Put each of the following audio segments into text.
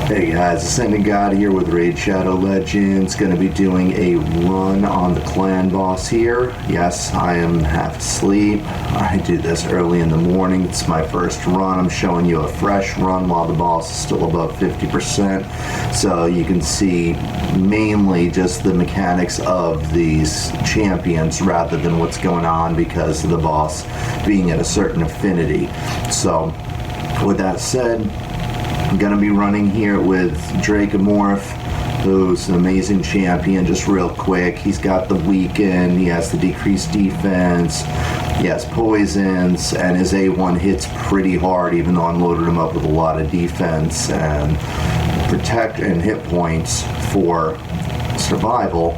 Hey guys, AscendantGod here with Raid Shadow Legends. Going to be doing a run on the clan boss here. Yes, I am half asleep. I do this early in the morning. It's my first run. I'm showing you a fresh run while the boss is still above 50%. So you can see mainly just the mechanics of these champions rather than what's going on because of the boss being at a certain affinity. So with that said, I'm going to be running here with Draco, who's an amazing champion. Just real quick, he's got the weaken, he has the decreased defense, he has poisons, and his A1 hits pretty hard, even though I'm loading him up with a lot of defense and protect and hit points for survival.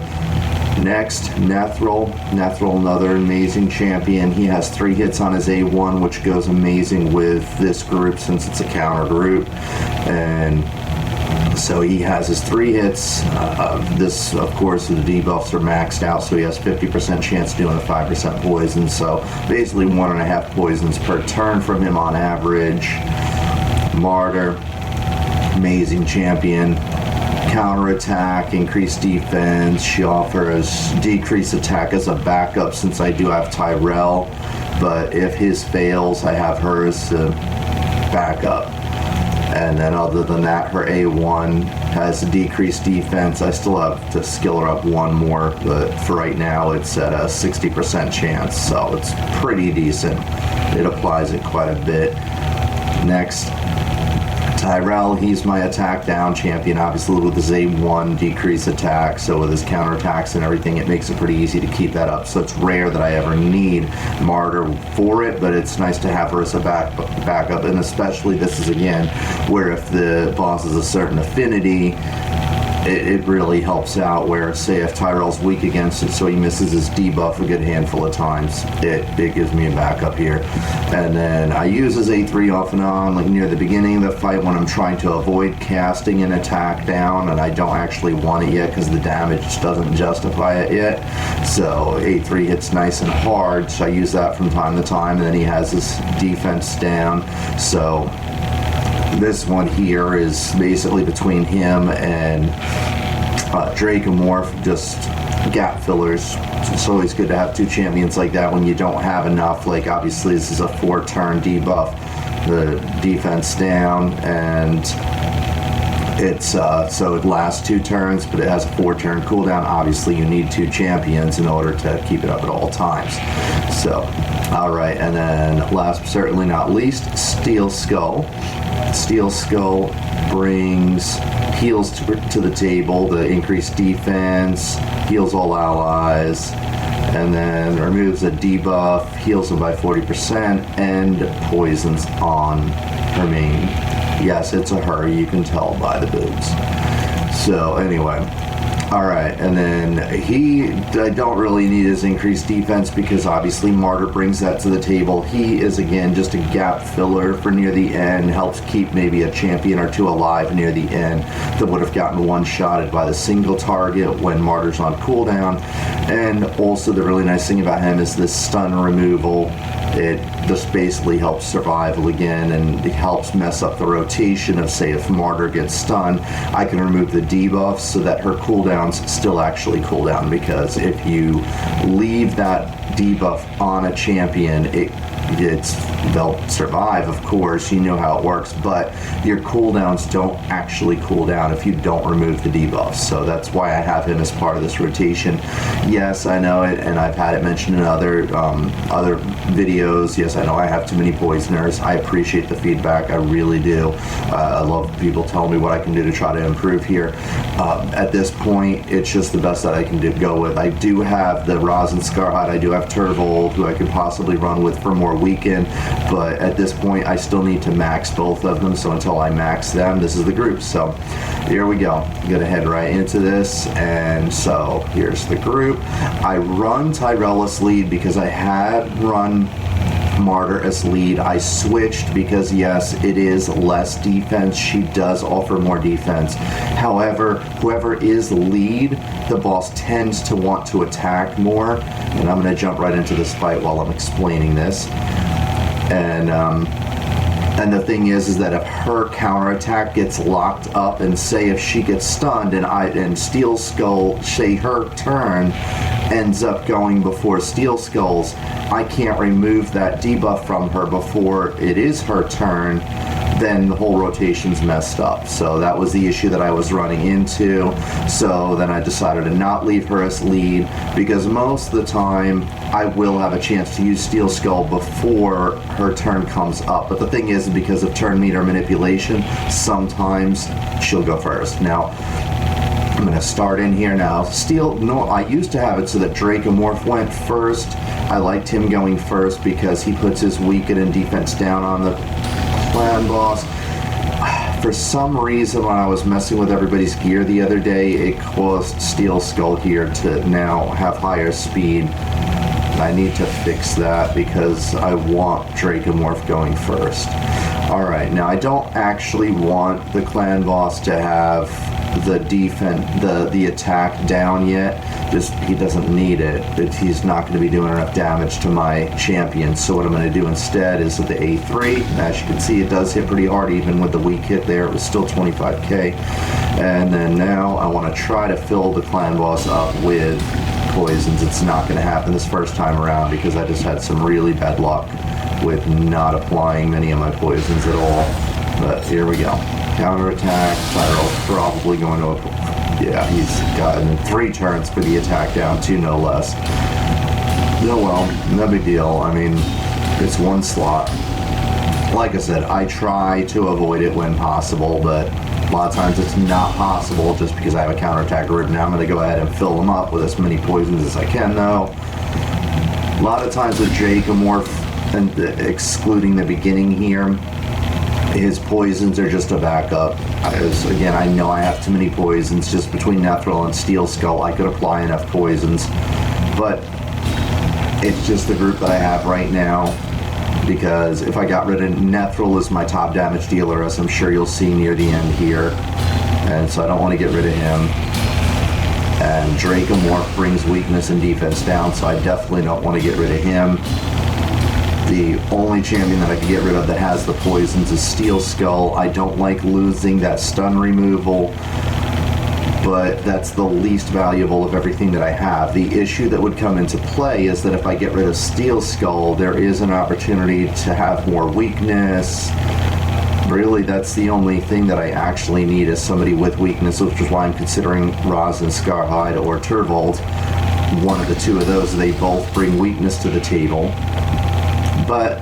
Next, Nethril, another amazing champion. He has 3 hits on his A1, which goes amazing with this group since it's a counter group. And so he has his 3 hits. This, of course, the debuffs are maxed out, so he has 50% chance of doing a 5% poison. So basically 1.5 poisons per turn from him on average. Martyr, amazing champion. Counterattack, increased defense. She offers decreased attack as a backup since I do have Tyrell, but if his fails, I have her as a backup. And then other than that, her A1 has a decreased defense. I still have to skill her up 1 more, but for right now it's at a 60% chance, so it's pretty decent. It applies it quite a bit. Next, Tyrell, he's my attack down champion, obviously with his A1 decrease attack, so with his counterattacks and everything, it makes it pretty easy to keep that up. So it's rare that I ever need Martyr for it, but it's nice to have her as a backup, and especially this is, again, where if the boss is a certain affinity, it really helps out, where, say, if Tyrell's weak against it, so he misses his debuff a good handful of times, it gives me a backup here. And then I use his A3 off and on, like near the beginning of the fight when I'm trying to avoid casting an attack down, and I don't actually want it yet because the damage just doesn't justify it yet. So A3 hits nice and hard, so I use that from time to time, and then he has his defense down. So this one here is basically between him and Draco, just gap fillers. It's always good to have 2 champions like that when you don't have enough. Like, obviously this is a 4-turn debuff, the defense down, and it's so it lasts 2 turns, but it has a 4-turn cooldown. Obviously you need 2 champions in order to keep it up at all times. So alright, and then last but certainly not least, Steelskull. Steelskull brings heals to the table, the increased defense, heals all allies, and then removes a debuff, heals them by 40%, and poisons on her main. Yes, it's a her, you can tell by the boobs. So anyway, alright, and then I don't really need his increased defense because obviously Martyr brings that to the table. He is, again, just a gap filler for near the end, helps keep maybe a champion or 2 alive near the end that would have gotten one-shotted by the single target when Martyr's on cooldown. And also the really nice thing about him is this stun removal. It just basically helps survival again, and it helps mess up the rotation of, say, if Martyr gets stunned, I can remove the debuffs so that her cooldowns still actually cool down, because if you leave that debuff on a champion, they'll survive, of course, you know how it works, but your cooldowns don't actually cool down if you don't remove the debuffs. So that's why I have him as part of this rotation. Yes, I know it, and I've had it mentioned in other videos. Yes, I know I have too many poisoners. I appreciate the feedback, I really do. I love people telling me what I can do to try to improve here. At this point, it's just the best that I can go with. I do have the Rosin Scarhide, I do have Tyrell, who I could possibly run with for more weekend, but at this point I still need to max both of them, so until I max them, this is the group. So here we go. I'm gonna head right into this, and so here's the group. I run Tyrell as lead because I had run Martyr as lead. I switched because, yes, it is less defense. She does offer more defense. However, whoever is lead, the boss tends to want to attack more, and I'm going to jump right into this fight while I'm explaining this. And And the thing is that if her counterattack gets locked up, and say if she gets stunned and Steelskull, say her turn ends up going before Steelskull's, I can't remove that debuff from her before it is her turn, then the whole rotation's messed up. So that was the issue that I was running into. So then I decided to not leave her as lead, because most of the time I will have a chance to use Steelskull before her turn comes up. But the thing is, because of turn meter manipulation, sometimes she'll go first. Now, I'm going to start in here now. I used to have it so that Dracomorph went first. I liked him going first because he puts his weaken and defense down on the clan boss. For some reason, when I was messing with everybody's gear the other day, it caused Steelskull here to now have higher speed. I need to fix that because I want Dracomorph going first. Alright, now I don't actually want the clan boss to have the attack down yet. Just, he doesn't need it. He's not going to be doing enough damage to my champion. So what I'm going to do instead is with the A3, as you can see, it does hit pretty hard. Even with the weak hit there, it was still 25k. And then now I want to try to fill the clan boss up with poisons. It's not going to happen this first time around because I just had some really bad luck with not applying many of my poisons at all. But here we go. Counterattack. Tyrell's probably going to... Yeah, he's gotten 3 turns for the attack down, 2 no less. No, well, no big deal. I mean, it's 1 slot. Like I said, I try to avoid it when possible, but a lot of times it's not possible just because I have a counterattack group. Now I'm going to go ahead and fill them up with as many poisons as I can, though. A lot of times with Dracomorph, and excluding the beginning here, his poisons are just a backup. Again, I know I have too many poisons. Just between Nethril and Steelskull, I could apply enough poisons. But it's just the group that I have right now. Because if I got rid of Nethril as my top damage dealer, as I'm sure you'll see near the end here. And so I don't want to get rid of him. And Dracomorph brings weakness and defense down, so I definitely don't want to get rid of him. The only champion that I can get rid of that has the poisons is Steelskull. I don't like losing that stun removal, but that's the least valuable of everything that I have. The issue that would come into play is that if I get rid of Steelskull, there is an opportunity to have more weakness. Really, that's the only thing that I actually need is somebody with weakness, which is why I'm considering Roz and Scarhide or Turvold. One of the 2 of those, they both bring weakness to the table. But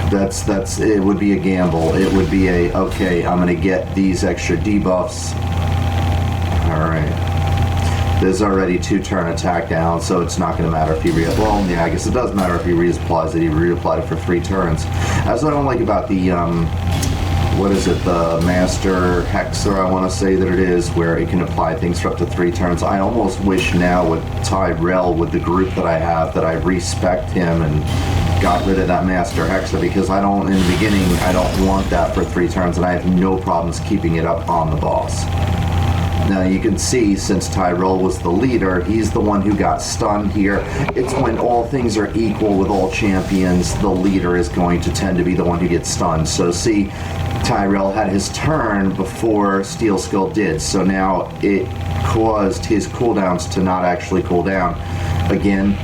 that's it would be a gamble. It would be a, okay, I'm going to get these extra debuffs. Alright. There's already 2 turn attack down, so it's not going to matter if he well, yeah, I guess it does matter if he reapplies it. He reapplied it for 3 turns. As I don't like about the, what is it, the Master Hexer, I want to say that it is, where it can apply things for up to 3 turns. I almost wish now with Tyrell, with the group that I have, that I respect him and got rid of that Master Hexer, because I don't, in the beginning, I don't want that for 3 turns, and I have no problems keeping it up on the boss. Now you can see, since Tyrell was the leader, he's the one who got stunned here. It's when all things are equal with all champions, the leader is going to tend to be the one who gets stunned. So see, Tyrell had his turn before Steelskull did, so now it caused his cooldowns to not actually cool down. Again,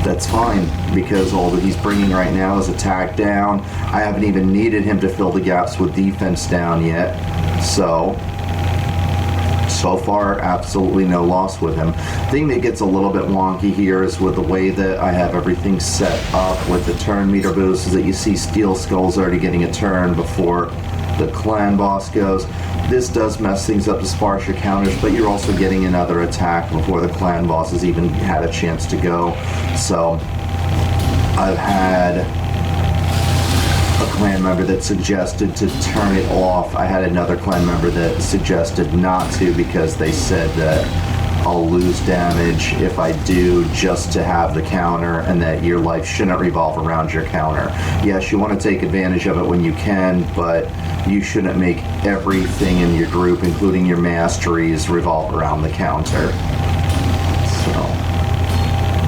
that's fine, because all that he's bringing right now is attack down. I haven't even needed him to fill the gaps with defense down yet, so far, absolutely no loss with him. The thing that gets a little bit wonky here is with the way that I have everything set up with the turn meter boost, is that you see Steelskull's already getting a turn before the clan boss goes. This does mess things up to sparse your counters, but you're also getting another attack before the clan boss has even had a chance to go. So I've had a clan member that suggested to turn it off. I had another clan member that suggested not to, because they said that I'll lose damage if I do, just to have the counter, and that your life shouldn't revolve around your counter. Yes, you want to take advantage of it when you can, but you shouldn't make everything in your group, including your masteries, revolve around the counter. So,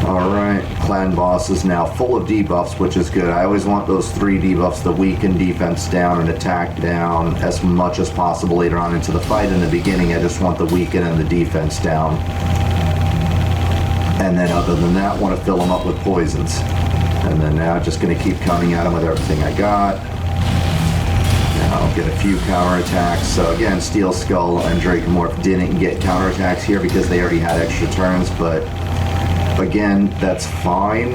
alright. clan boss is now full of debuffs, which is good. I always want those 3 debuffs, the weaken, defense down, and attack down, as much as possible later on into the fight. In the beginning, I just want the weaken and the defense down. And then other than that, want to fill them up with poisons. And then now just going to keep coming at them with everything I got. Now I'll get a few counterattacks. So again, Steelskull and Draco didn't get counterattacks here because they already had extra turns, but again, that's fine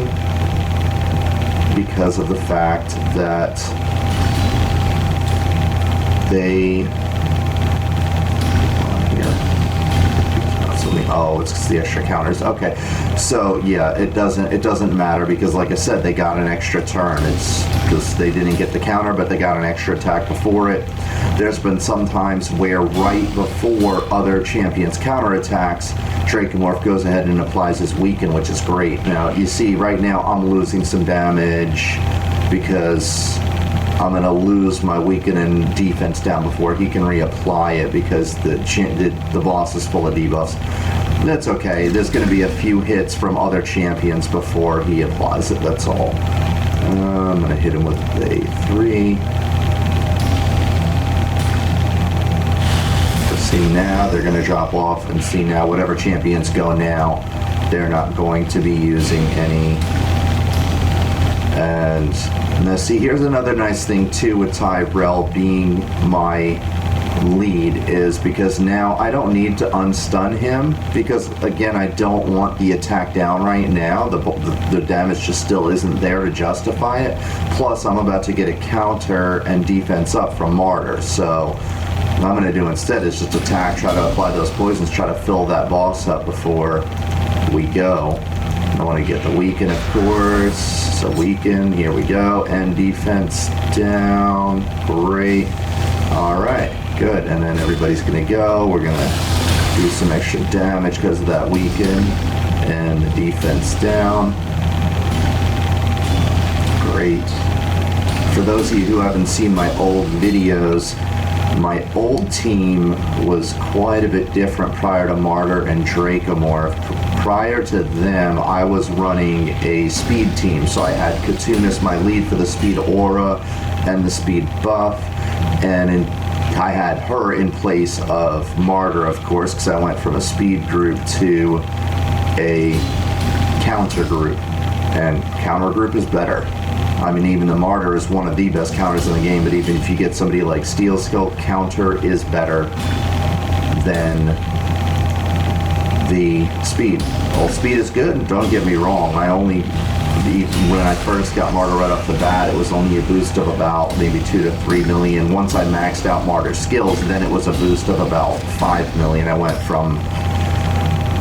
because of the fact that they... Oh, it's the extra counters. Okay, so yeah, it doesn't matter because, like I said, they got an extra turn. It's because they didn't get the counter, but they got an extra attack before it. There's been some times where right before other champions counterattacks, Draco goes ahead and applies his weaken, which is great. Now you see, right now I'm losing some damage because I'm going to lose my weaken and defense down before he can reapply it because the boss is full of debuffs. That's okay. There's going to be a few hits from other champions before he applies it. That's all. I'm going to hit him with a 3. See, now they're going to drop off, and see now whatever champions go now, they're not going to be using any. And now see, here's another nice thing too with Tyrell being my lead, is because now I don't need to unstun him because, again, I don't want the attack down right now. The damage just still isn't there to justify it. Plus, I'm about to get a counter and defense up from Martyr, so what I'm going to do instead is just attack, try to apply those poisons, try to fill that boss up before we go. I want to get the weaken, of course. So weaken, here we go, and defense down. Great. All right, good. And then everybody's going to go. We're going to do some extra damage because of that weaken and the defense down. Great. For those of you who haven't seen my old videos, my old team was quite a bit different prior to Martyr and Dracomorph. Prior to them, I was running a speed team, so I had Katunas, my lead, for the speed aura and the speed buff, and I had her in place of Martyr, of course, because I went from a speed group to a counter group, and counter group is better. I mean, even the Martyr is one of the best counters in the game, but even if you get somebody like Steelskull, counter is better than the speed. Well, speed is good, don't get me wrong. When I first got Martyr right off the bat, it was only a boost of about maybe 2 to 3 million. Once I maxed out Martyr's skills, then it was a boost of about 5 million. I went from,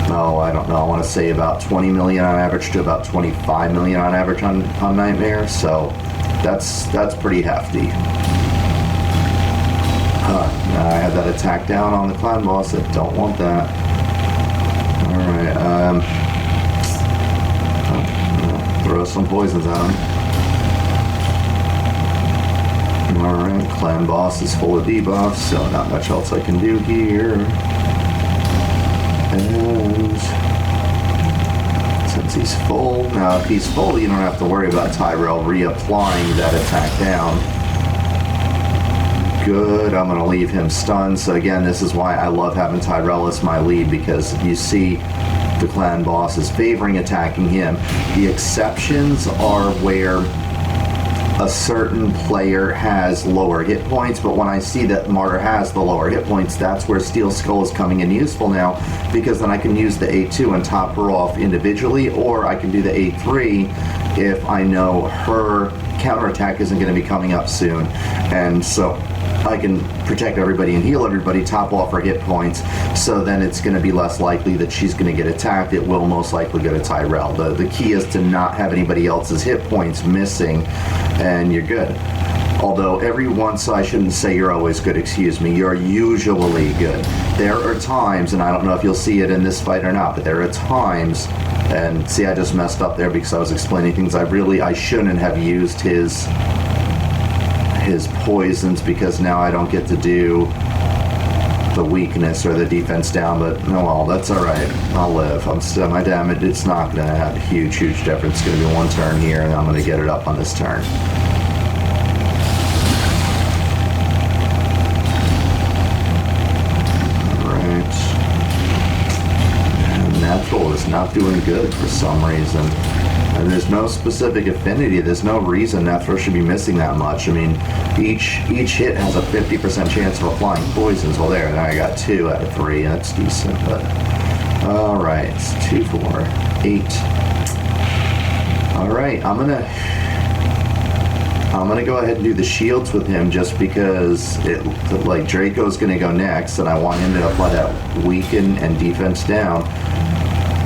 I don't know, I want to say about 20 million on average to about 25 million on average on Nightmare, so that's pretty hefty. Now I had that attack down on the clan boss. I don't want that. Alright, throw some poisons at him. Alright, clan boss is full of debuffs, so not much else I can do here. And since he's full, now if he's full, you don't have to worry about Tyrell reapplying that attack down. Good, I'm going to leave him stunned. So again, this is why I love having Tyrell as my lead, because you see the clan boss is favoring attacking him. The exceptions are where a certain player has lower hit points, but when I see that Martyr has the lower hit points, that's where Steelskull is coming in useful now, because then I can use the A2 and top her off individually, or I can do the A3 if I know her counterattack isn't going to be coming up soon, and so I can protect everybody and heal everybody, top off her hit points, so then it's going to be less likely that she's going to get attacked. It will most likely go to Tyrell. The key is to not have anybody else's hit points missing, and you're good. Although every once, I shouldn't say you're always good, excuse me, you're usually good. There are times, and I don't know if you'll see it in this fight or not, but there are times, and see, I just messed up there because I was explaining things. I shouldn't have used his poisons, because now I don't get to do the weakness or the defense down, but no, well, that's all right. I'll live. I'm still, my damage, it's not going to have a huge difference. It's going to be one turn here, and I'm going to get it up on this turn. All right. And Nethril is not doing good for some reason. And there's no specific affinity. There's no reason Nethril should be missing that much. I mean, each hit has a 50% chance of applying poisons. Well, there, now I got 2 out of 3. That's decent, but... Alright, it's 2, 4, 8. Alright, I'm gonna go ahead and do the shields with him just because like Draco's gonna go next, and I want him to apply that weaken and defense down.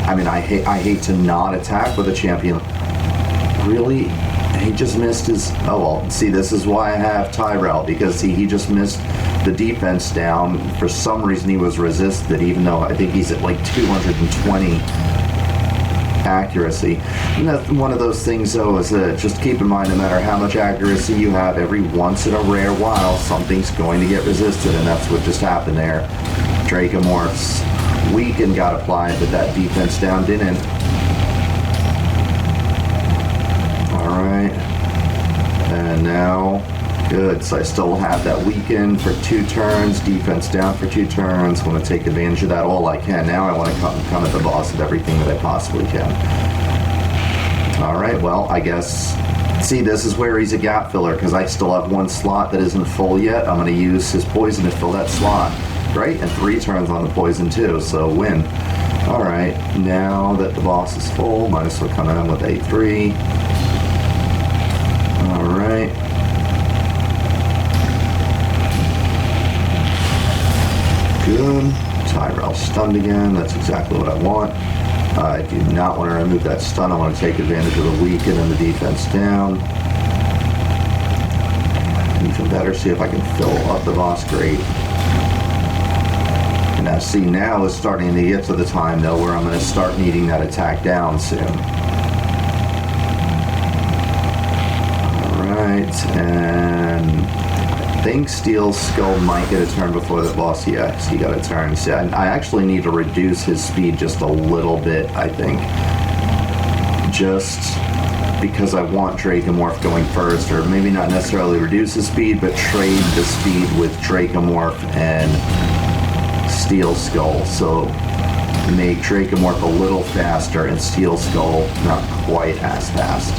I mean, I hate to not attack with a champion. Really? He just missed his... Oh, well, see, this is why I have Tyrell, because he just missed the defense down. For some reason, he was resisted, even though I think he's at like 220 accuracy. And that's one of those things, though, is that just keep in mind, no matter how much accuracy you have, every once in a rare while, something's going to get resisted, and that's what just happened there. Dracomorph's weaken got applied, but that defense down didn't. Alright. And now, good. So I still have that weaken for 2 turns, defense down for 2 turns. I want to take advantage of that all I can. Now I want to come at the boss with everything that I possibly can. Alright, well, I guess... See, this is where he's a gap filler, because I still have 1 slot that isn't full yet. I'm going to use his poison to fill that slot. Great, and 3 turns on the poison too, so win. Alright, now that the boss is full, might as well come in with A3. Alright. Good. Tyrell stunned again, that's exactly what I want. I do not want to remove that stun, I want to take advantage of the weaken and the defense down. Even better, see if I can fill up the boss, great. Now, see, now is starting to get to the time, though, where I'm going to start needing that attack down soon. Alright, and I think Steelskull might get a turn before the boss. Yes, he got a turn. See, I actually need to reduce his speed just a little bit, I think. Just because I want Dracomorph going first, or maybe not necessarily reduce his speed, but trade the speed with Dracomorph and Steelskull, so make Dracomorph a little faster and Steelskull not quite as fast.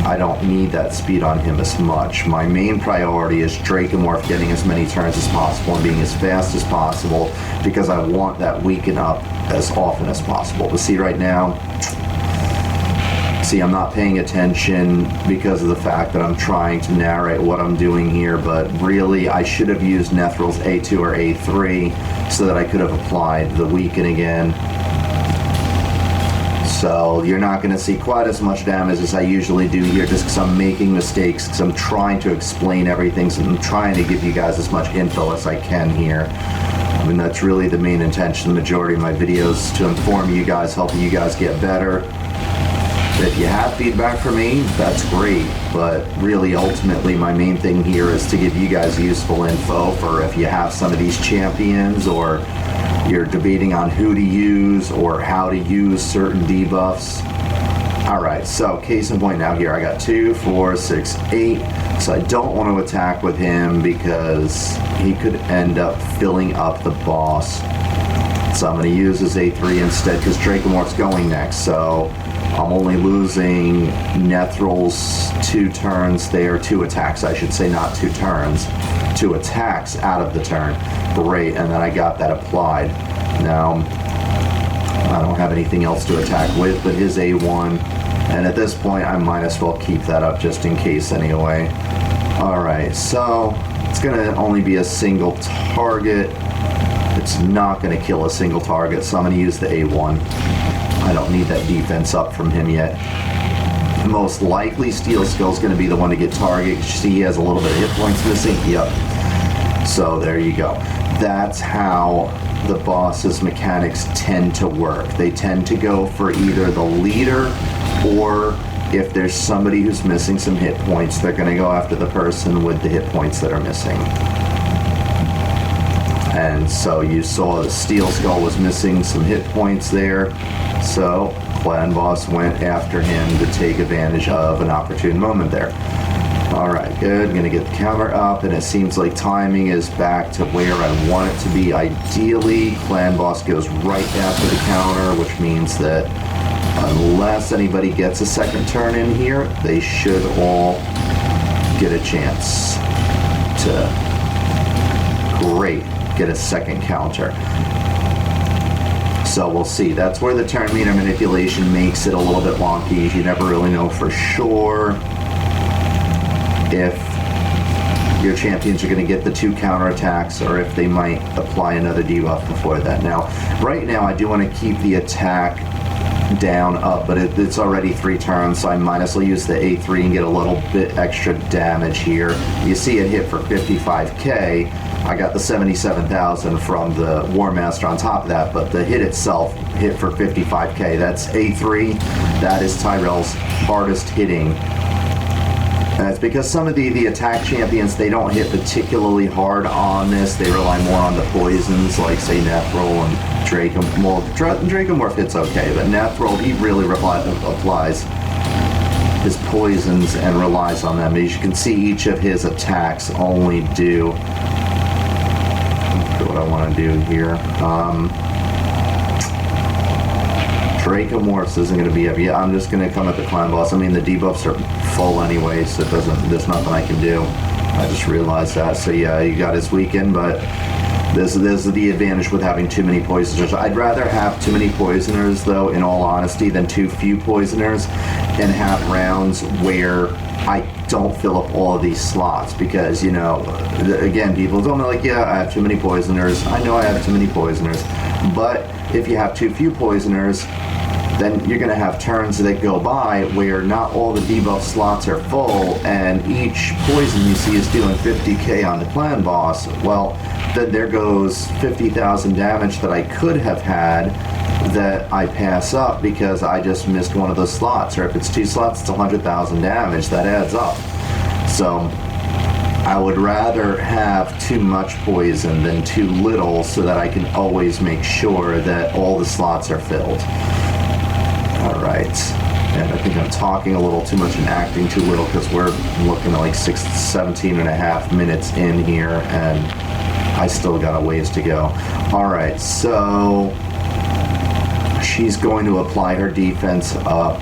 I don't need that speed on him as much. My main priority is Dracomorph getting as many turns as possible and being as fast as possible, because I want that weaken up as often as possible. But see, right now, I'm not paying attention because of the fact that I'm trying to narrate what I'm doing here, but really I should have used Nethril's A2 or A3 so that I could have applied the weaken again. So you're not going to see quite as much damage as I usually do here, just because I'm making mistakes, because I'm trying to explain everything, so I'm trying to give you guys as much info as I can here. I mean, that's really the main intention, the majority of my videos, to inform you guys, helping you guys get better. If you have feedback for me, that's great, but really ultimately my main thing here is to give you guys useful info for if you have some of these champions, or you're debating on who to use or how to use certain debuffs. Alright, so case in point now here, I got 2, 4, 6, 8, so I don't want to attack with him because he could end up filling up the boss. So I'm going to use his A3 instead, because Dracomorph's going next, so I'm only losing Nethril's 2 turns there, 2 attacks, I should say, not 2 turns, 2 attacks out of the turn. Great, and then I got that applied. Now, I don't have anything else to attack with but his A1, and at this point I might as well keep that up just in case anyway. Alright, so it's going to only be a single target. It's not going to kill a single target, so I'm going to use the A1. I don't need that defense up from him yet. Most likely Steelskull's going to be the one to get targeted. You see he has a little bit of hit points missing. Yep. So there you go. That's how the boss's mechanics tend to work. They tend to go for either the leader, or if there's somebody who's missing some hit points, they're going to go after the person with the hit points that are missing. And champions. So you saw the Steelskull was missing some hit points there. So Clan Boss went after him to take advantage of an opportune moment there. Alright, good. Gonna get the counter up, and it seems like timing is back to where I want it to be. Ideally, Clan Boss goes right after the counter, which means that unless anybody gets a second turn in here, they should all get a chance to get a second counter. So we'll see. That's where the turn meter manipulation makes it a little bit wonky. You never really know for sure if your champions are going to get the 2 counterattacks or if they might apply another debuff before that. Now, right now I do want to keep the attack down up, but it's already 3 turns, so I might as well use the A3 and get a little bit extra damage here. You see it hit for 55k. I got the 77,000 from the War Master on top of that, but the hit itself hit for 55k. That's A3. That is Tyrell's hardest hitting. And it's because some of the attack champions, they don't hit particularly hard on this. They rely more on the poisons, like, say, Nethril and Draco. Well, Draco Morph hits okay, but Nethril, he really applies his poisons and relies on them. As you can see, each of his attacks only do... what I want to do here. Draco Morphs isn't going to be heavy. I'm just going to come at the Clan Boss. I mean, the debuffs are full anyway, so there's nothing I can do. I just realized that. So yeah, you got his weaken, but this is the advantage with having too many poisoners. I'd rather have too many poisoners, though, in all honesty, than too few poisoners, and have rounds where I don't fill up all of these slots, because, you know, again, people tell me, like, yeah, I have too many poisoners. I know I have too many poisoners, but if you have too few poisoners, then you're going to have turns that go by where not all the debuff slots are full, and each poison you see is doing 50k on the Clan Boss. Well, then there goes 50,000 damage that I could have had that I pass up because I just missed one of those slots. Or if it's 2 slots, it's 100,000 damage. That adds up. So I would rather have too much poison than too little, so that I can always make sure that all the slots are filled. Alright, and I think I'm talking a little too much and acting too little, because we're looking at like 17 and a half minutes in here, and I still got a ways to go. Alright, so she's going to apply her defense up.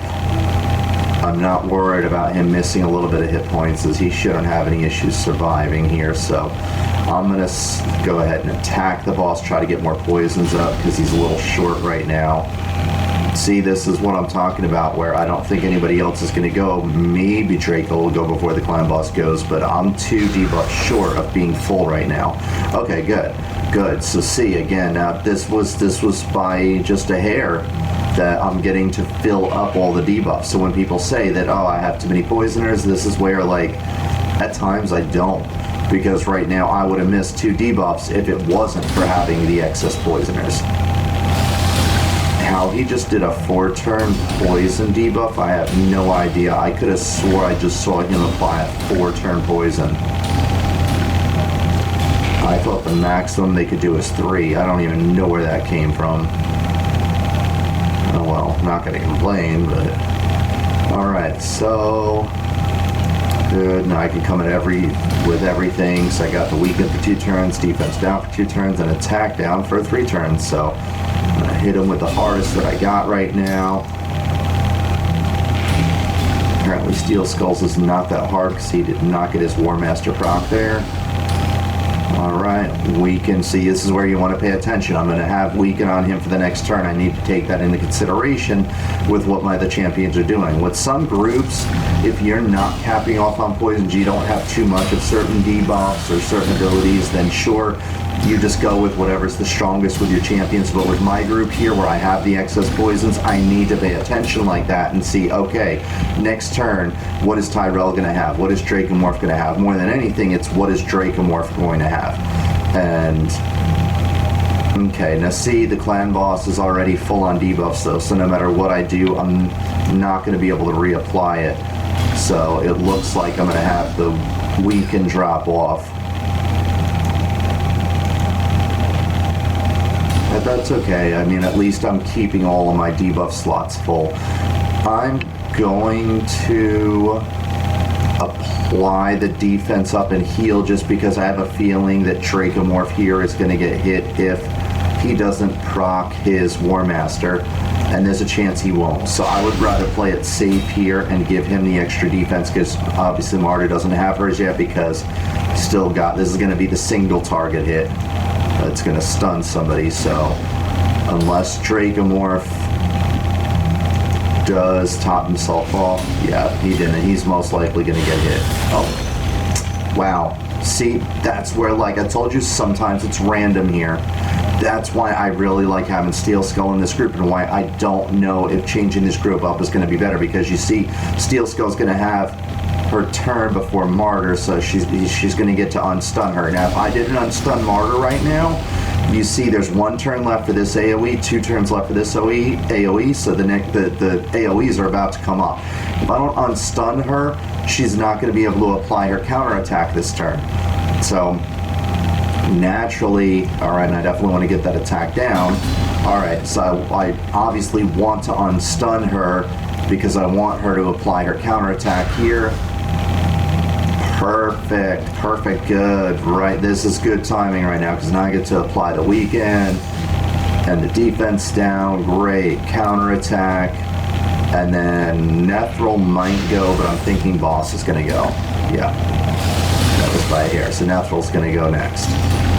I'm not worried about him missing a little bit of hit points, as he shouldn't have any issues surviving here, so I'm going to go ahead and attack the boss, try to get more poisons up, because he's a little short right now. See, this is what I'm talking about, where I don't think anybody else is going to go. Maybe Draco will go before the Clan Boss goes, but I'm 2 debuffs short of being full right now. Okay, good. So see, again, this was by just a hair that I'm getting to fill up all the debuffs. So when people say that, oh, I have too many poisoners, this is where, like, at times I don't. Because right now I would have missed 2 debuffs if it wasn't for having the excess poisoners. How he just did a 4-turn poison debuff, I have no idea. I could have swore I just saw him apply a 4-turn poison. I thought the maximum they could do is 3. I don't even know where that came from. Oh well, I'm not going to complain, but... Alright, so... Good, now I can come at with everything. So I got the weaken for 2 turns, defense down for 2 turns, and attack down for 3 turns. So I'm going to hit him with the hardest that I got right now. Apparently Steelskull's is not that hard because he did not get his War Master proc there. Alright, weaken. See, this is where you want to pay attention. I'm going to have weaken on him for the next turn. I need to take that into consideration with what my other champions are doing. With some groups, if you're not capping off on poisons, you don't have too much of certain debuffs or certain abilities, then sure, you just go with whatever's the strongest with your champions. But with my group here, where I have the excess poisons, I need to pay attention like that and see, okay, next turn, what is Tyrell going to have? What is Draco Morph going to have? More than anything, it's what is Draco Morph going to have? And okay, now see, the Clan Boss is already full on debuffs though, so no matter what I do, I'm not going to be able to reapply it. So it looks like I'm going to have the weaken drop off. That's okay. I mean, at least I'm keeping all of my debuff slots full. I'm going to apply the defense up and heal just because I have a feeling that Dracomorph here is going to get hit if he doesn't proc his War Master, and there's a chance he won't. So I would rather play it safe here and give him the extra defense, because obviously Martyr doesn't have hers yet, because still got, this is going to be the single target hit that's going to stun somebody. So unless Dracomorph does top himself off, yeah, he didn't. He's most likely going to get hit. Oh, wow. See, that's where, like I told you, sometimes it's random here. That's why I really like having Steelskull in this group, and why I don't know if changing this group up is going to be better, because you see, Steelskull's going to have her turn before Martyr, so she's going to get to unstun her. Now, if I did an unstun Martyr right now, you see there's 1 turn left for this AoE, 2 turns left for this AoE, so the AoEs are about to come up. If I don't unstun her, she's not going to be able to apply her counterattack this turn. So naturally, all right, and I definitely want to get that attack down. All right, so I obviously want to unstun her because I want her to apply her counterattack here. Perfect, good. Right, this is good timing right now, because now I get to apply the weekend and the defense down. Great, counterattack, and then Nethril might go, but I'm thinking boss is going to go. Yeah, that was by hair. So Nethril's going to go next.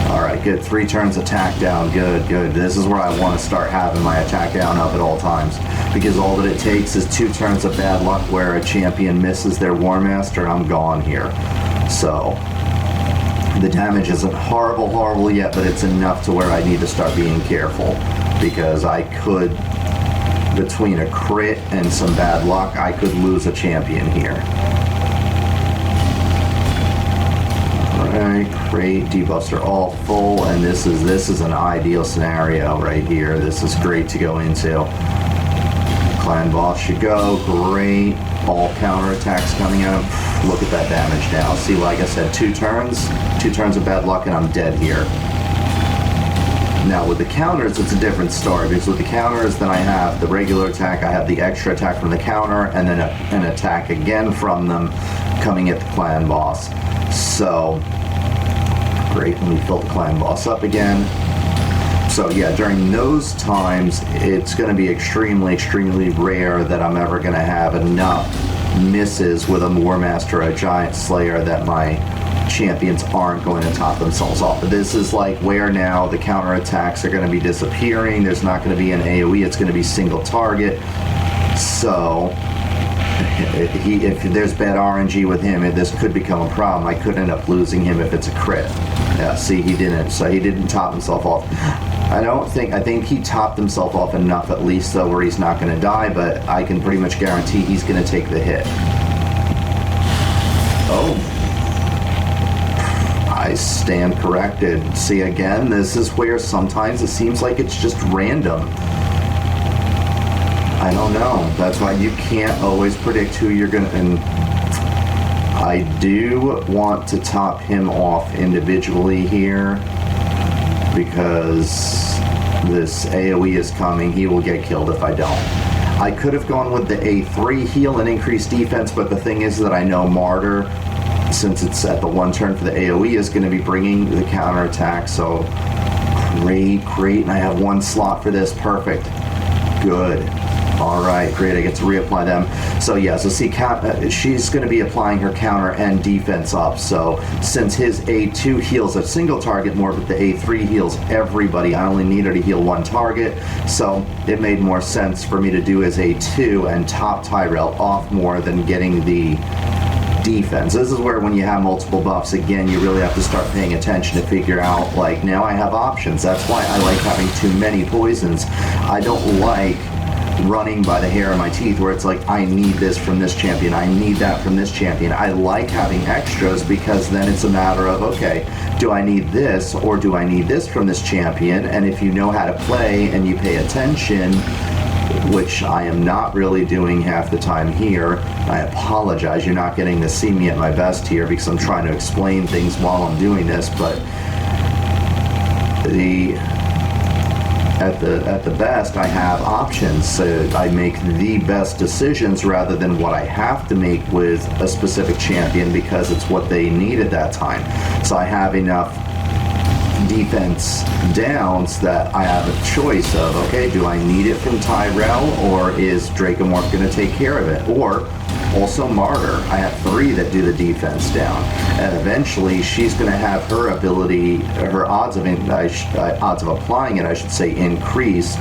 All right, good. 3 turns attack down. Good. This is where I want to start having my attack down up at all times, because all that it takes is 2 turns of bad luck where a champion misses their War Master, and I'm gone here. So the damage isn't horrible yet, but it's enough to where I need to start being careful, because I could, between a crit and some bad luck, I could lose a champion here. Alright, great. Debuffs are all full, and this is an ideal scenario right here. This is great to go into. Clan boss should go. Great. All counterattacks coming at him. Look at that damage now. See, like I said, 2 turns of bad luck, and I'm dead here. Now with the counters, it's a different story, because with the counters, then I have the regular attack, I have the extra attack from the counter, and then an attack again from them coming at the clan boss. So great, let me fill the clan boss up again. So yeah, during those times, it's going to be extremely rare that I'm ever going to have enough misses with a War Master or a Giant Slayer that my champions aren't going to top themselves off. But this is like where now the counterattacks are going to be disappearing. There's not going to be an AoE, it's going to be single target. So if there's bad RNG with him, this could become a problem. I could end up losing him if it's a crit. Yeah, see, he didn't. So he didn't top himself off. I think he topped himself off enough at least, though, where he's not going to die, but I can pretty much guarantee he's going to take the hit. Oh. I stand corrected. See, again, this is where sometimes it seems like it's just random. I don't know. That's why you can't always predict who you're going to... And I do want to top him off individually here, because this AoE is coming. He will get killed if I don't. I could have gone with the A3 heal and increased defense, but the thing is that I know Martyr, since it's at the 1 turn for the AoE, is going to be bringing the counterattack. So great, and I have 1 slot for this. Perfect. Good. All right, great. I get to reapply them. So yeah, so see, she's going to be applying her counter and defense up. So since his A2 heals a single target more, but the A3 heals everybody, I only need her to heal 1 target. So it made more sense for me to do his A2 and top Tyrell off more than getting the defense. This is where, when you have multiple buffs, again, you really have to start paying attention to figure out, like, now I have options. That's why I like having too many poisons. I don't like running by the hair of my teeth, where it's like, I need this from this champion, I need that from this champion. I like having extras, because then it's a matter of, okay, do I need this or do I need this from this champion? And if you know how to play and you pay attention, which I am not really doing half the time here, I apologize, you're not getting to see me at my best here because I'm trying to explain things while I'm doing this, but at the best, I have options. So I make the best decisions rather than what I have to make with a specific champion because it's what they need at that time. So I have enough defense downs that I have a choice of, okay, do I need it from Tyrell, or is Draco going to take care of it? Or also Martyr. I have 3 that do the defense down, and eventually she's going to have her ability, her odds of applying it, I should say, increased.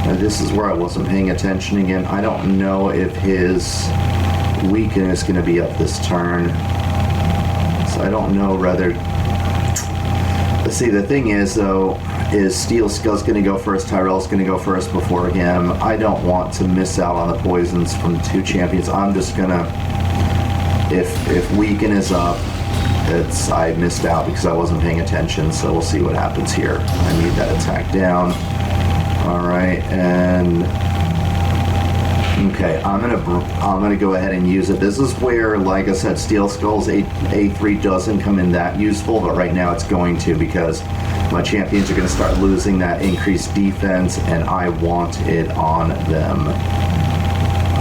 Now, this is where I wasn't paying attention again. I don't know if his weaken is going to be up this turn, so I don't know whether. Let's see, the thing is, though, is Steelskull's going to go first, Tyrell's going to go first before him. I don't want to miss out on the poisons from 2 champions. I'm just going to, if Weaken is up, I missed out because I wasn't paying attention, so we'll see what happens here. I need that attack down. All right, and okay, I'm gonna go ahead and use it. This is where, like I said, Steelskull's A3 doesn't come in that useful, but right now it's going to, because my champions are going to start losing that increased defense, and I want it on them.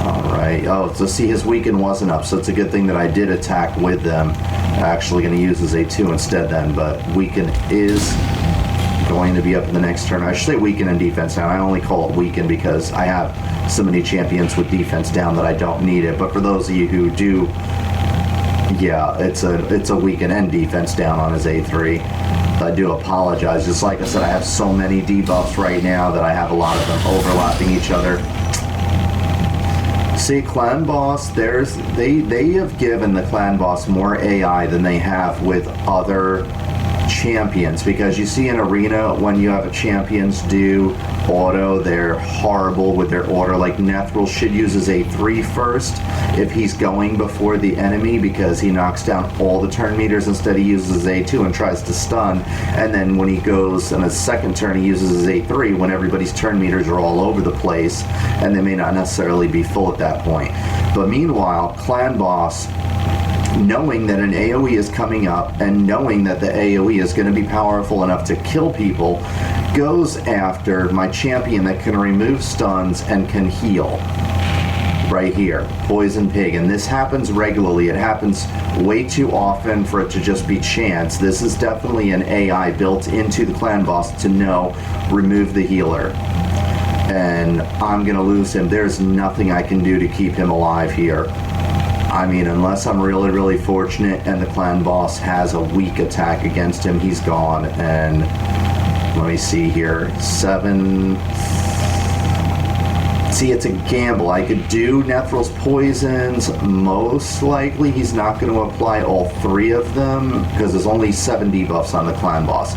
All right. Oh, so see, his weaken wasn't up, so it's a good thing that I did attack with them. I'm actually going to use his A2 instead then, but weaken is going to be up in the next turn. I should say weaken and defense down. I only call it weaken because I have so many champions with defense down that I don't need it. But for those of you who do, yeah, it's a weaken and defense down on his A3. I do apologize. Just like I said, I have so many debuffs right now that I have a lot of them overlapping each other. See, Clan Boss, they have given the Clan Boss more AI than they have with other champions, because you see in Arena when you have a champions do auto, they're horrible with their order. Like Nethril should use his A3 first if he's going before the enemy, because he knocks down all the turn meters. Instead he uses his A2 and tries to stun, and then when he goes on his second turn he uses his A3 when everybody's turn meters are all over the place and they may not necessarily be full at that point. But meanwhile, Clan Boss, knowing that an AoE is coming up and knowing that the AoE is going to be powerful enough to kill people, goes after my champion that can remove stuns and can heal. Right here, Poison Pig, and this happens regularly. It happens way too often for it to just be chance. This is definitely an AI built into the Clan Boss to know, remove the healer. And I'm going to lose him. There's nothing I can do to keep him alive here. I mean, unless I'm really, really fortunate and the Clan Boss has a weak attack against him, he's gone. And let me see here. 7. See, it's a gamble. I could do Nethril's poisons. Most likely he's not going to apply all 3 of them because there's only 7 debuffs on the Clan Boss.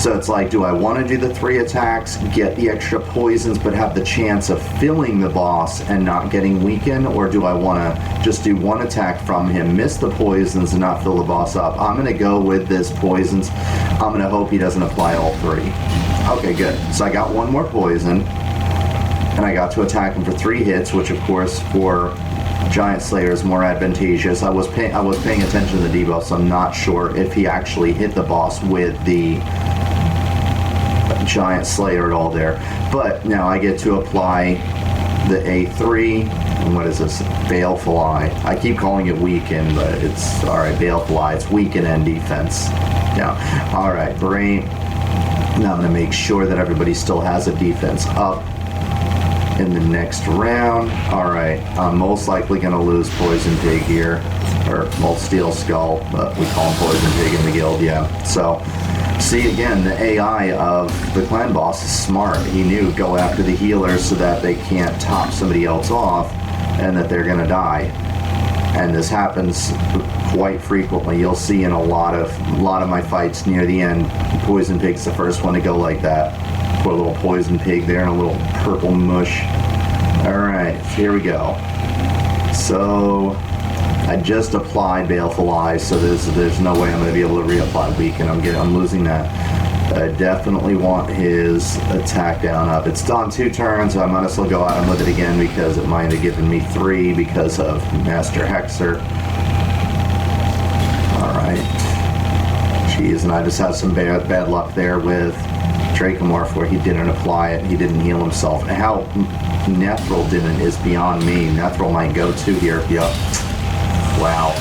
So it's like, do I want to do the 3 attacks, get the extra poisons, but have the chance of filling the boss and not getting weakened? Or do I want to just do 1 attack from him, miss the poisons, and not fill the boss up? I'm going to go with this poisons. I'm going to hope he doesn't apply all 3. Okay, good. So I got 1 more poison, and I got to attack him for 3 hits, which of course for Giant Slayer is more advantageous. I was paying attention to the debuff, so I'm not sure if he actually hit the boss with the Giant Slayer at all there. But now I get to apply the A3, and what is this? Baleful Eye. I keep calling it weaken, but it's alright, Baleful Eye. It's weaken and defense. Now, alright, great. Now I'm going to make sure that everybody still has a defense up in the next round. Alright, I'm most likely going to lose Poison Pig here, or well, Steelskull, but we call him Poison Pig in the guild, yeah. So, see again, the AI of the Clan Boss is smart. He knew go after the healers so that they can't top somebody else off and that they're going to die. And this happens quite frequently. You'll see in a lot of my fights near the end, Poison Pig's the first one to go like that. Put a little Poison Pig there and a little purple mush. Alright, here we go. So I just applied Baleful Eye, so there's no way I'm going to be able to reapply Weaken. I'm losing that. I definitely want his attack down up. It's on 2 turns, so I might as well go at him with it again because it might have given me 3 because of Master Hexer. Alright. Jeez, and I just had some bad luck there with Dracomorph where he didn't apply it, he didn't heal himself. How Nethril didn't is beyond me. Nethril might go too here. Yep. Wow.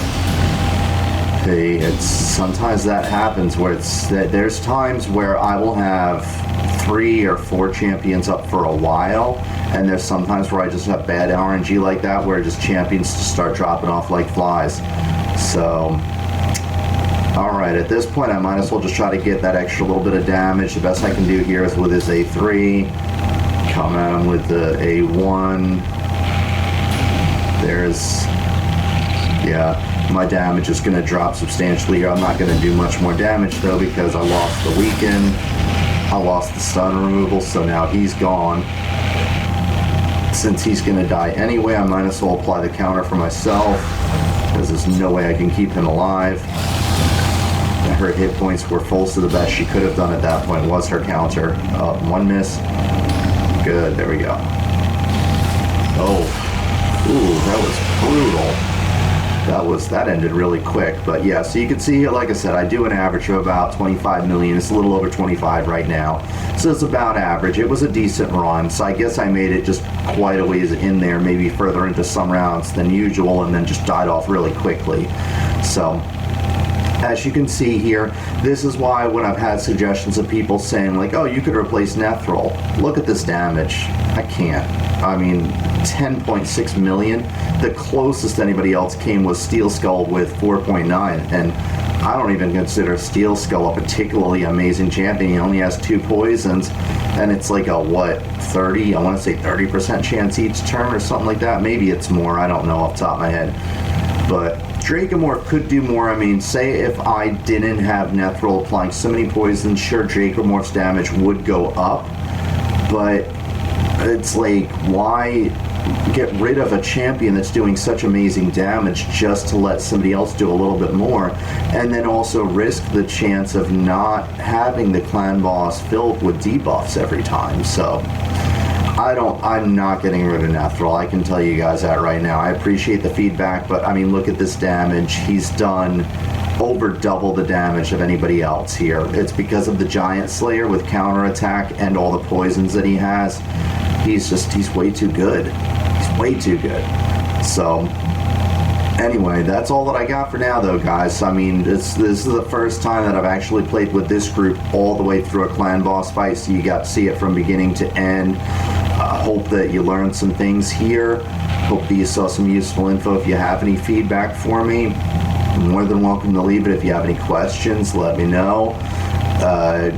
Hey, it's sometimes that happens where there's times where I will have 3 or 4 champions up for a while, and there's sometimes where I just have bad RNG like that where just champions just start dropping off like flies. So alright, at this point I might as well just try to get that extra little bit of damage. The best I can do here is with his A3. Come at him with the A1. There's... yeah, my damage is going to drop substantially here. I'm not going to do much more damage though because I lost the weaken. I lost the stun removal, so now he's gone. Since he's going to die anyway, I might as well apply the counter for myself because there's no way I can keep him alive. Her hit points were full, so the best she could have done at that point was her counter. 1 miss. Good, there we go. Oh, ooh, that was brutal. That ended really quick, but yeah, so you can see here, like I said, I do an average of about 25 million. It's a little over 25 right now, so it's about average. It was a decent run, so I guess I made it just quite a ways in there, maybe further into some rounds than usual, and then just died off really quickly. So as you can see here, this is why when I've had suggestions of people saying like, oh, you could replace Nethril, look at this damage. I can't. I mean, 10.6 million. The closest anybody else came was Steelskull with 4.9, and I don't even consider Steelskull a particularly amazing champion. He only has 2 poisons, and it's like a, what, 30, I want to say 30% chance each turn or something like that. Maybe it's more, I don't know off the top of my head. But Dracomorph could do more. I mean, say if I didn't have Nethril applying so many poisons, sure, Dracomorph's damage would go up, but it's like, why get rid of a champion that's doing such amazing damage just to let somebody else do a little bit more, and then also risk the chance of not having the clan boss filled with debuffs every time? So I'm not getting rid of Nethril. I can tell you guys that right now. I appreciate the feedback, but I mean, look at this damage. He's done over double the damage of anybody else here. It's because of the Giant Slayer with counterattack and all the poisons that he has. He's way too good. He's way too good. So anyway, that's all that I got for now though, guys. I mean, this is the first time that I've actually played with this group all the way through a clan boss fight, so you got to see it from beginning to end. Hope that you learned some things here. Hope that you saw some useful info. If you have any feedback for me, I'm more than welcome to leave it. If you have any questions, let me know.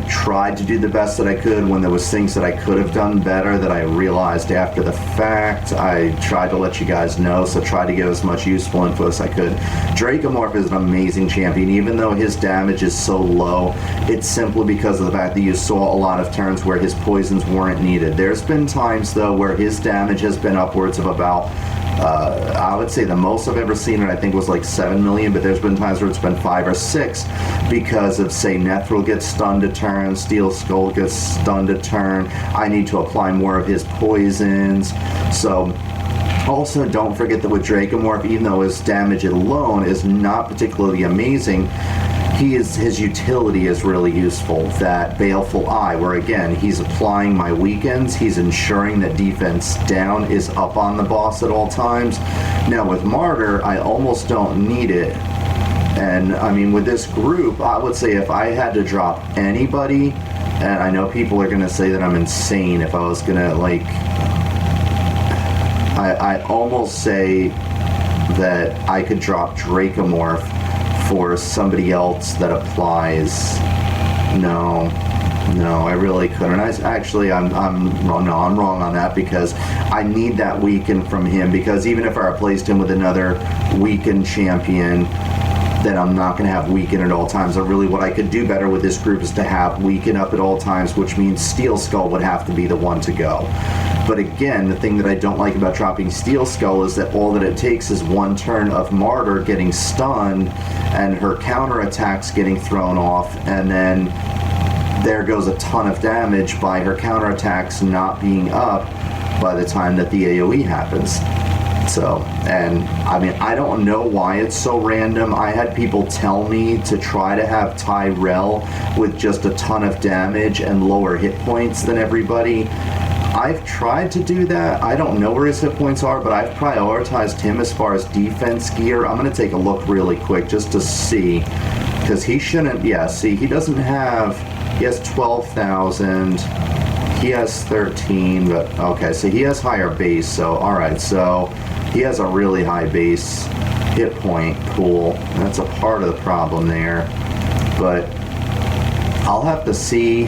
Tried to do the best that I could. When there was things that I could have done better that I realized after the fact, I tried to let you guys know, so tried to give as much useful info as I could. Dracomorph is an amazing champion. Even though his damage is so low, it's simply because of the fact that you saw a lot of turns where his poisons weren't needed. There's been times though where his damage has been upwards of about I would say the most I've ever seen it, I think, was like 7 million, but there's been times where it's been 5 or 6 because of, say, Nethril gets stunned a turn, Steelskull gets stunned a turn, I need to apply more of his poisons. So also don't forget that with Dracomorph, even though his damage alone is not particularly amazing, his utility is really useful. That Baleful Eye, where again, he's applying my weakens, he's ensuring that defense down is up on the boss at all times. Now with Martyr, I almost don't need it. And I mean, with this group, I would say if I had to drop anybody, and I know people are gonna say that I'm insane if I was gonna, like, I almost say that I could drop Dracomorph for somebody else that applies. No, I really couldn't. I'm wrong on that, because I need that weaken from him, because even if I replaced him with another weakened champion, then I'm not going to have weaken at all times. So really what I could do better with this group is to have weaken up at all times, which means Steelskull would have to be the one to go. But again, the thing that I don't like about dropping Steelskull is that all that it takes is one turn of Martyr getting stunned and her counterattacks getting thrown off, and then there goes a ton of damage by her counterattacks not being up by the time that the AoE happens. So, and I mean, I don't know why it's so random. I had people tell me to try to have Tyrell with just a ton of damage and lower hit points than everybody. I've tried to do that. I don't know where his hit points are, but I've prioritized him as far as defense gear. I'm going to take a look really quick just to see, because he shouldn't, yeah, see, he doesn't have, he has 12,000. He has 13, but okay, so he has higher base, so alright, so he has a really high base hit point pool. That's a part of the problem there, but I'll have to see.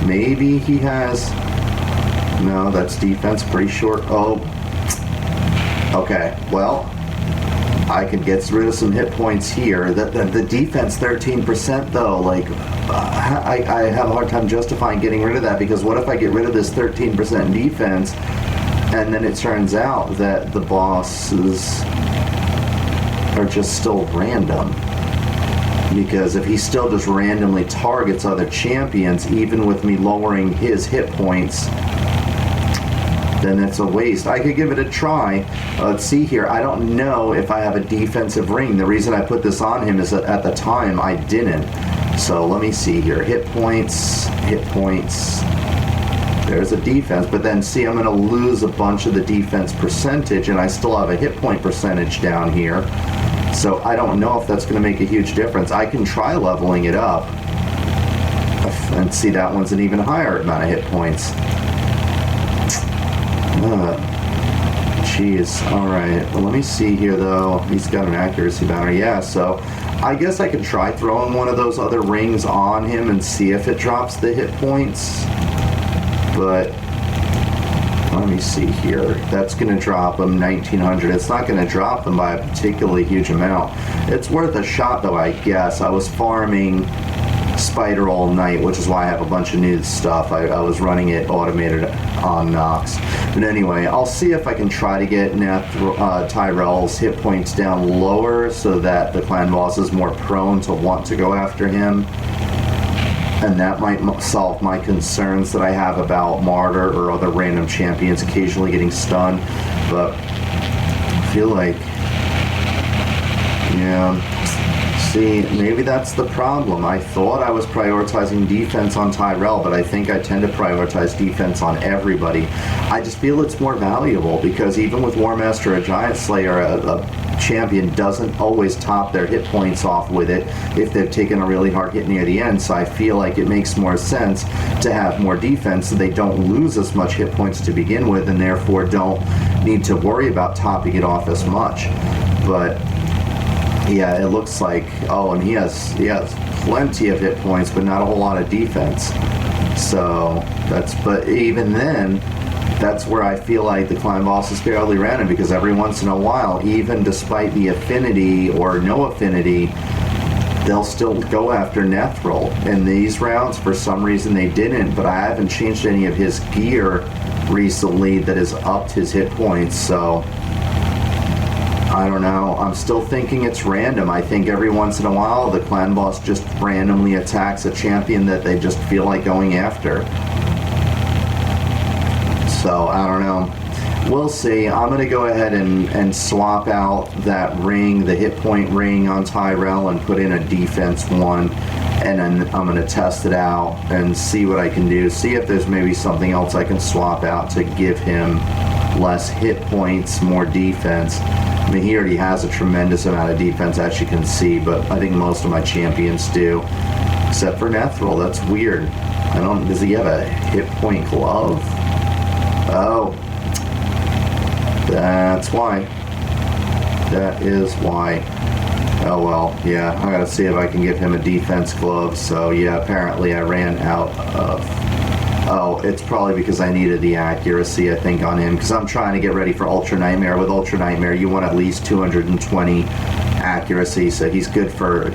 Maybe he has, no, that's defense, pretty short. Oh, okay, well, I could get rid of some hit points here. The defense 13% though, like, I have a hard time justifying getting rid of that, because what if I get rid of this 13% defense and then it turns out that the bosses are just still random? Because if he still just randomly targets other champions, even with me lowering his hit points, then it's a waste. I could give it a try. Let's see here. I don't know if I have a defensive ring. The reason I put this on him is that at the time I didn't. So let me see here. Hit points, hit points. There's a defense, but then see, I'm going to lose a bunch of the defense percentage, and I still have a hit point percentage down here. So I don't know if that's going to make a huge difference. I can try leveling it up. And see, that one's an even higher amount of hit points. Jeez. Alright, well, let me see here though. He's got an accuracy bounty, yeah, so I guess I could try throwing one of those other rings on him and see if it drops the hit points. But let me see here. That's going to drop him 1900. It's not going to drop him by a particularly huge amount. It's worth a shot though, I guess. I was farming Spider all night, which is why I have a bunch of new stuff. I was running it automated on Nox. But anyway, I'll see if I can try to get Tyrell's hit points down lower so that the clan boss is more prone to want to go after him. And that might solve my concerns that I have about Martyr or other random champions occasionally getting stunned. But I feel like, yeah, see, maybe that's the problem. I thought I was prioritizing defense on Tyrell, but I think I tend to prioritize defense on everybody. I just feel it's more valuable, because even with War Master or Giant Slayer, a champion doesn't always top their hit points off with it if they've taken a really hard hit near the end. So I feel like it makes more sense to have more defense so they don't lose as much hit points to begin with, and therefore don't need to worry about topping it off as much. But yeah, it looks like, oh, and he has plenty of hit points, but not a whole lot of defense. So that's, but even then, that's where I feel like the clan boss is fairly random, because every once in a while, even despite the affinity or no affinity, they'll still go after Nethril. In these rounds, for some reason they didn't, but I haven't changed any of his gear recently that has upped his hit points, so I don't know. I'm still thinking it's random. I think every once in a while the clan boss just randomly attacks a champion that they just feel like going after. So, I don't know. We'll see. I'm going to go ahead and swap out that ring, the hit point ring on Tyrell, and put in a defense one. And then I'm going to test it out and see what I can do. See if there's maybe something else I can swap out to give him less hit points, more defense. I mean, he already has a tremendous amount of defense, as you can see, but I think most of my champions do. Except for Nethril. That's weird. Does he have a hit point glove? Oh. That's why. That is why. Oh well, yeah, I gotta see if I can give him a defense glove. So yeah, apparently I ran out of... Oh, it's probably because I needed the accuracy, I think, on him, because I'm trying to get ready for Ultra Nightmare. With Ultra Nightmare, you want at least 220 accuracy, so he's good for...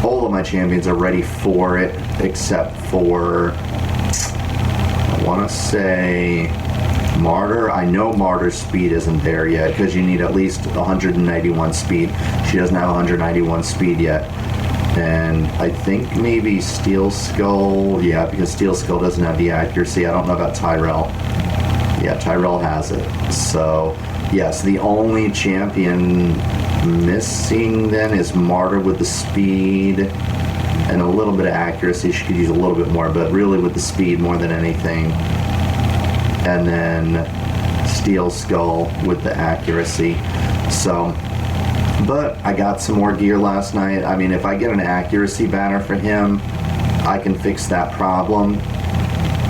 all of my champions are ready for it, except for... I want to say... Martyr. I know Martyr's speed isn't there yet, because you need at least 191 speed. She doesn't have 191 speed yet. And I think maybe Steelskull, yeah, because Steelskull doesn't have the accuracy. I don't know about Tyrell. Yeah, Tyrell has it. So Yes, the only champion missing then is Martyr with the speed and a little bit of accuracy. She could use a little bit more, but really with the speed more than anything. And then Steelskull with the accuracy. So, but I got some more gear last night. I mean, if I get an accuracy banner for him, I can fix that problem.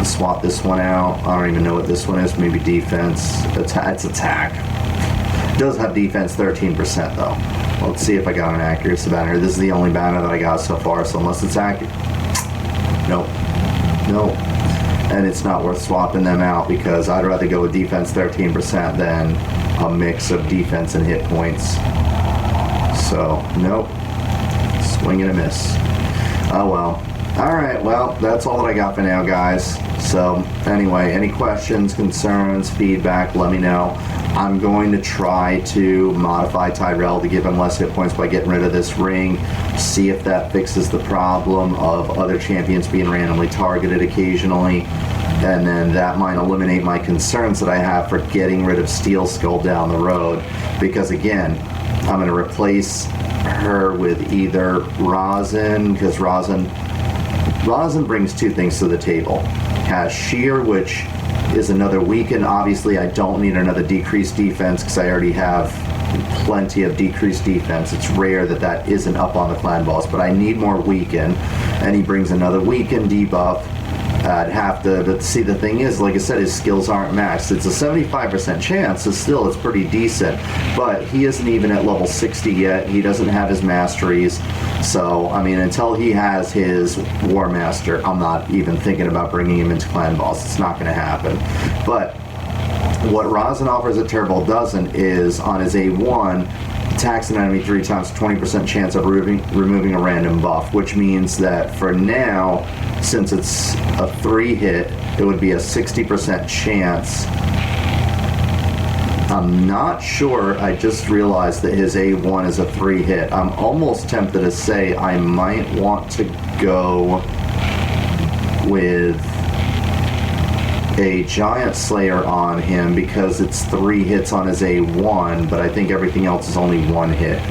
Swap this one out. I don't even know what this one is. Maybe defense. It's attack. It does have defense 13% though. Let's see if I got an accuracy banner. This is the only banner that I got so far, so unless it's accurate. Nope. Nope. And it's not worth swapping them out because I'd rather go with defense 13% than a mix of defense and hit points. So, nope. Swing and a miss. Oh well. Alright, well, that's all that I got for now, guys. So, anyway, any questions, concerns, feedback, let me know. I'm going to try to modify Tyrell to give him less hit points by getting rid of this ring. See if that fixes the problem of other champions being randomly targeted occasionally. And then that might eliminate my concerns that I have for getting rid of Steelskull down the road. Because again, I'm going to replace her with either Rosin, because Rosin brings two things to the table. Has Sheer, which is another weaken. Obviously, I don't need another decreased defense because I already have plenty of decreased defense. It's rare that that isn't up on the clan boss, but I need more weaken. And he brings another weaken debuff. I'd have to, but see, the thing is, like I said, his skills aren't maxed. It's a 75% chance, so still it's pretty decent. But he isn't even at level 60 yet. He doesn't have his masteries. So, I mean, until he has his War Master, I'm not even thinking about bringing him into Clan Boss. It's not going to happen. But what Rosin offers that Tayrel doesn't is, on his A1, attacks an enemy 3 times, 20% chance of removing a random buff, which means that for now, since it's a 3-hit, it would be a 60% chance. I'm not sure. I just realized that his A1 is a 3-hit. I'm almost tempted to say I might want to go with a Giant Slayer on him because it's 3 hits on his A1, but I think everything else is only 1 hit.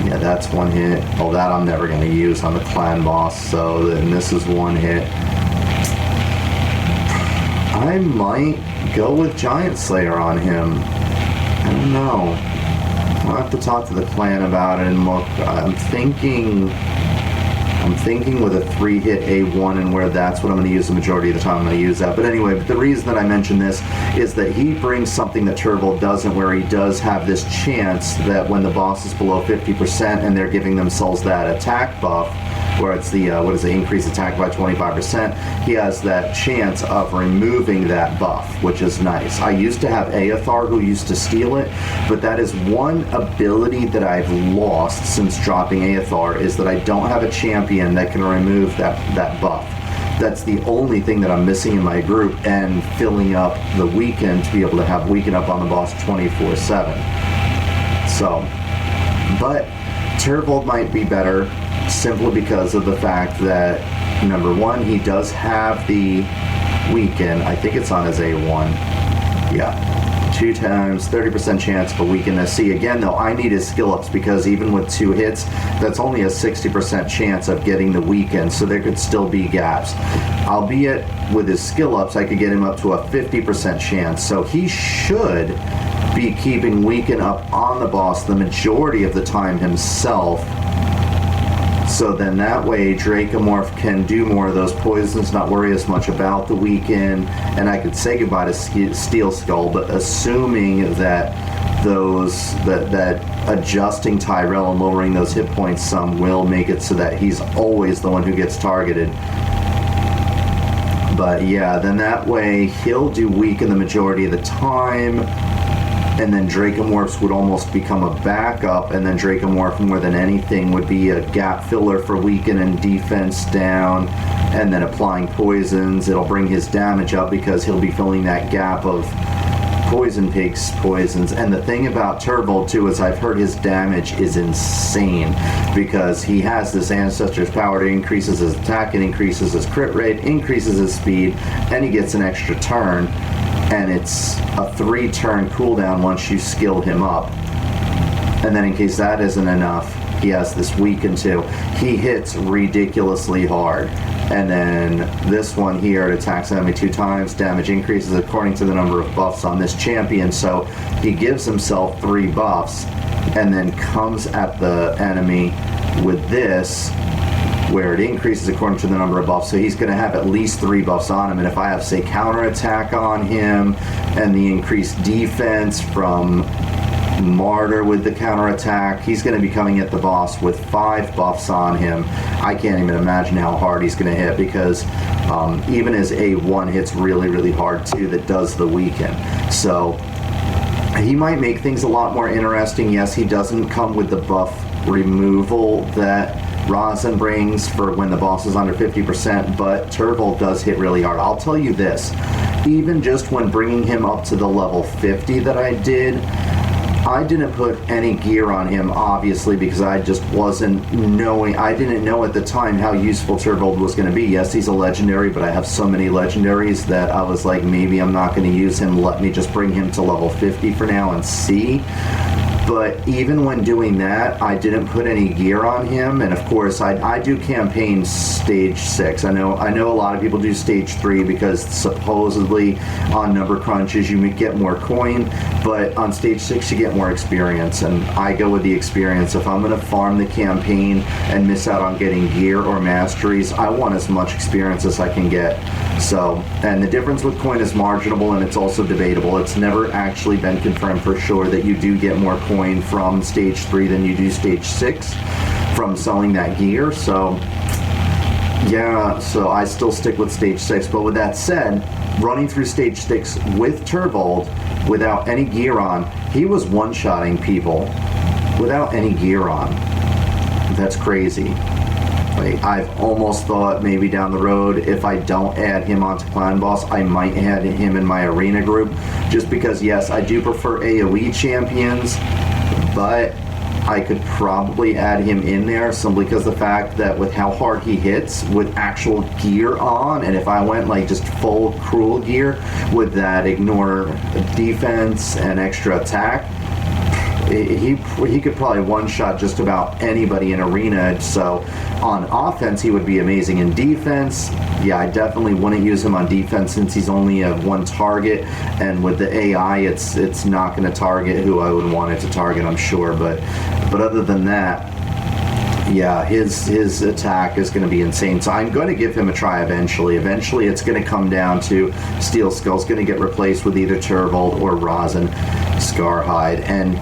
Yeah, that's 1 hit. Oh, that I'm never going to use on the clan boss, so then this is 1 hit. I might go with Giant Slayer on him. I don't know. I'll have to talk to the clan about it and look. I'm thinking with a 3-hit A1 and where that's what I'm going to use the majority of the time. I'm going to use that. But anyway, the reason that I mention this is that he brings something that Tayrel doesn't, where he does have this chance that when the boss is below 50% and they're giving themselves that attack buff, where it's the, increase attack by 25%, he has that chance of removing that buff, which is nice. I used to have Aethar who used to steal it, but that is one ability that I've lost since dropping Aethar, is that I don't have a champion that can remove that buff. That's the only thing that I'm missing in my group, and filling up the weaken to be able to have weaken up on the boss 24/7. So, but Tayrel might be better simply because of the fact that, number one, he does have the weaken. I think it's on his A1. Yeah. 2 times, 30% chance of a weakness. See, again, though, I need his skill ups because even with 2 hits, that's only a 60% chance of getting the weaken, so there could still be gaps. Albeit, with his skill ups, I could get him up to a 50% chance, so he should be keeping weaken up on the boss the majority of the time himself. So then that way Dracomorph can do more of those poisons, not worry as much about the weaken, and I could say goodbye to Steelskull, but assuming that that adjusting Tyrell and lowering those hit points some will make it so that he's always the one who gets targeted. But yeah, then that way he'll do weaken the majority of the time, and then Dracomorphs would almost become a backup, and then Dracomorph more than anything would be a gap filler for weaken and defense down, and then applying poisons. It'll bring his damage up because he'll be filling that gap of Poison Pig's poisons. And the thing about Tayrel too is I've heard his damage is insane because he has this Ancestor's Power that increases his attack, it increases his crit rate, increases his speed, and he gets an extra turn. and it's a 3-turn cooldown once you skill him up. And then in case that isn't enough, he has this weaken too. He hits ridiculously hard. And then this one here, it attacks the enemy 2 times. Damage increases according to the number of buffs on this champion. So he gives himself 3 buffs and then comes at the enemy with this, where it increases according to the number of buffs. So he's going to have at least 3 buffs on him. And if I have, say, counterattack on him and the increased defense from Martyr with the counterattack, he's going to be coming at the boss with 5 buffs on him. I can't even imagine how hard he's going to hit, because even his A1 hits really, really hard too, that does the weaken. So he might make things a lot more interesting. Yes, he doesn't come with the buff removal that Rosin brings for when the boss is under 50%, but Tyrell does hit really hard. I'll tell you this, even just when bringing him up to the level 50 that I didn't put any gear on him, obviously, because I just wasn't knowing. I didn't know at the time how useful Tyrell was going to be. Yes, he's a legendary, but I have so many legendaries that I was like, maybe I'm not going to use him. Let me just bring him to level 50 for now and see. But even when doing that, I didn't put any gear on him. And of course, I do campaign stage 6. I know a lot of people do stage 3 because supposedly on number crunches you get more coin, but on stage 6 you get more experience, and I go with the experience. If I'm going to farm the campaign and miss out on getting gear or masteries, I want as much experience as I can get. So, and the difference with coin is marginal, and it's also debatable. It's never actually been confirmed for sure that you do get more coin from stage 3 than you do stage 6 from selling that gear. So yeah, so I still stick with stage 6. But with that said, running through stage 6 with Tyrell without any gear on, he was one-shotting people without any gear on. That's crazy. Like, I've almost thought maybe down the road, if I don't add him onto Clan Boss, I might add him in my arena group, just because, yes, I do prefer AoE champions, but I could probably add him in there simply because the fact that with how hard he hits with actual gear on, and if I went like just full cruel gear with that ignore defense and extra attack, he could probably one-shot just about anybody in arena. So on offense he would be amazing. In defense, yeah, I definitely wouldn't use him on defense since he's only a 1 target, and with the AI it's not going to target who I would want it to target, I'm sure. But other than that, yeah, his attack is going to be insane. So I'm going to give him a try eventually. Eventually it's going to come down to Steelskull's going to get replaced with either Tyrell or Rosin Scarhide, and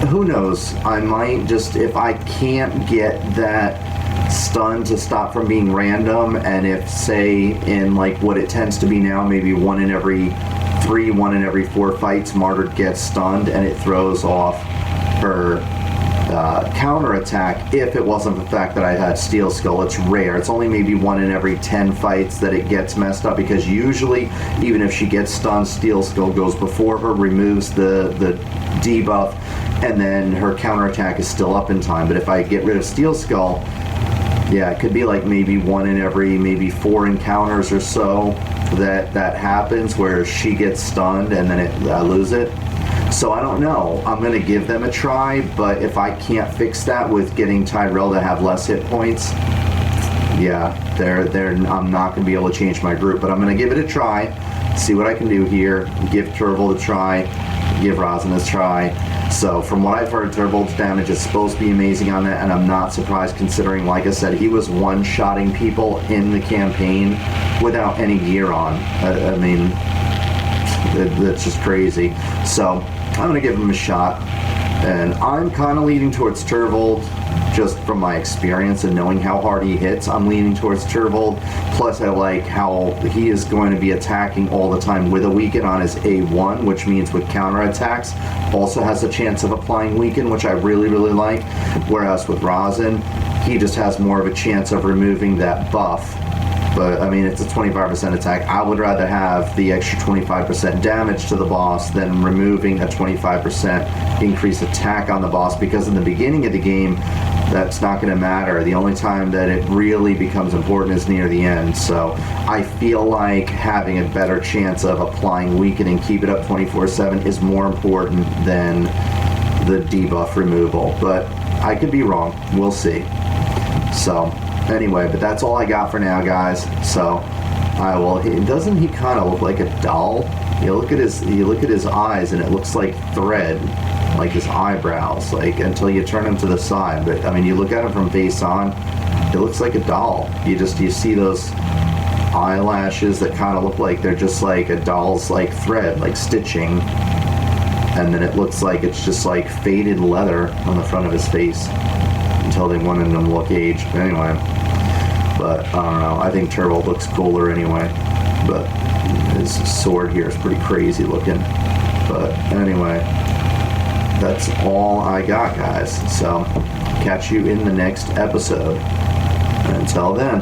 who knows, I might just, if I can't get that stun to stop from being random, and if, say, in like what it tends to be now, maybe 1 in every 3, 1 in every 4 fights, Martyr gets stunned and it throws off her counterattack. If it wasn't the fact that I had Steelskull, it's rare. It's only maybe 1 in every 10 fights that it gets messed up, because usually, even if she gets stunned, Steelskull goes before her, removes the debuff, and then her counterattack is still up in time. But if I get rid of Steelskull, yeah, it could be like maybe 1 in every maybe 4 encounters or so that happens where she gets stunned and then I lose it. So I don't know. I'm going to give them a try, but if I can't fix that with getting Tyrell to have less hit points, yeah, I'm not going to be able to change my group. But I'm going to give it a try, see what I can do here, give Tyrell a try, give Rosin a try. So from what I've heard, Tyrell's damage is supposed to be amazing on that, and I'm not surprised considering, like I said, he was one-shotting people in the campaign without any gear on. I mean, that's just crazy. So I'm going to give him a shot, and I'm kind of leaning towards Tyrell just from my experience and knowing how hard he hits. I'm leaning towards Tyrell. Plus, I like how he is going to be attacking all the time with a weaken on his A1, which means with counterattacks also has a chance of applying weaken, which I really, really like. Whereas with Rosin, he just has more of a chance of removing that buff. But I mean, it's a 25% attack. I would rather have the extra 25% damage to the boss than removing a 25% increased attack on the boss, because in the beginning of the game, that's not going to matter. The only time that it really becomes important is near the end. So I feel like having a better chance of applying Weaken and keep it up 24/7 is more important than the debuff removal. But I could be wrong. We'll see. So anyway, but that's all I got for now, guys. So I will. Doesn't he kind of look like a doll? You look at his eyes, and it looks like thread, like his eyebrows, like until you turn him to the side. But I mean, you look at him from face on, it looks like a doll. You see those eyelashes that kind of look like they're just like a doll's like thread, like stitching, and then it looks like it's just like faded leather on the front of his face until they wanted him to look aged. But anyway, but I don't know. I think Tyrell looks cooler anyway, but his sword here is pretty crazy looking. But anyway, that's all I got, guys. So catch you in the next episode. Until then.